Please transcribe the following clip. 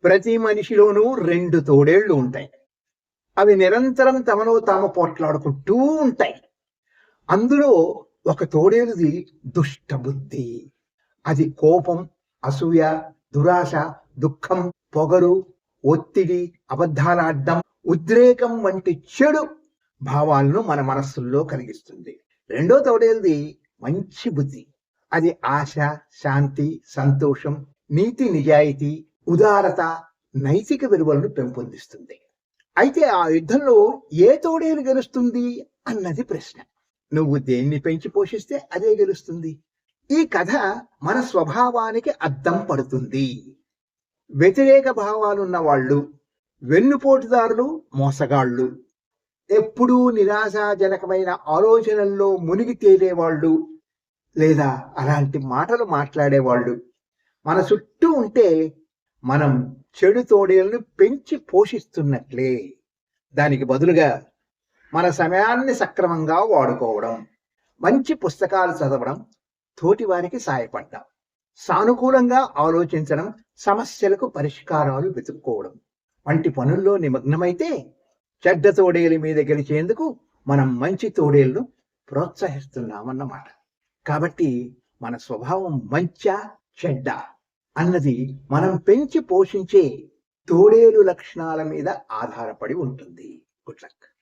ప్రతి మనిషిలోనూ 2 తోడేళ్లు ఉంటాయి. అవి నిరంతరం తమలో తాము పోట్లాడుకుంటూ ఉంటాయి. అందులో ఒక తోడేలుది దుష్ట బుద్ధి. అది కోపం, అసూయ, దురాశ, దుఃఖం, పొగరు, ఒత్తిడి, అబద్ధాలాడ్డం, ఉద్రేకం వంటి చెడు భావాలను మన మనస్సుల్లో కలిగిస్తుంది. రెండో తోడేలుది మంచి బుద్ధి. అది ఆశ, శాంతి, సంతోషం, నీతి నిజాయితీ, ఉదారత, నైతిక విలువలను పెంపొందిస్తుంది. అయితే ఆ యుద్ధంలో ఏ తోడేలు గెలుస్తుంది అన్నది ప్రశ్న. నువ్వు దేన్ని పెంచి పోషిస్తే అదే గెలుస్తుంది. ఈ కథ మన స్వభావానికి అద్దం పడుతుంది. వ్యతిరేక భావాలున్న వాళ్ళు, వెన్నుపోటుదారులు, మోసగాళ్ళు, ఎప్పుడూ నిరాశాజనకమైన ఆలోచనల్లో మునిగి తేలేవాళ్ళు, లేదా అలాంటి మాటలు మాట్లాడేవాళ్ళు మన చుట్టూ ఉంటే మనం చెడు తోడేలను పెంచి పోషిస్తున్నట్లే. దానికి బదులుగా మన సమయాన్ని సక్రమంగా వాడుకోవడం, మంచి పుస్తకాలు చదవడం, తోటి వారికి సాయపడడం, సానుకూలంగా ఆలోచించడం, సమస్యలకు పరిష్కారాలు వెతుక్కోవడం వంటి పనుల్లో నిమగ్నమైతే చెడ్డ తోడేలు మీద గెలిచేందుకు మనం మంచి తోడేళ్లను ప్రోత్సహిస్తున్నామన్నమాట. కాబట్టి మన స్వభావం మంచా చెడ్డ అన్నది మనం పెంచి పోషించే తోడేలు లక్షణాల మీద ఆధారపడి ఉంటుంది. Good luck.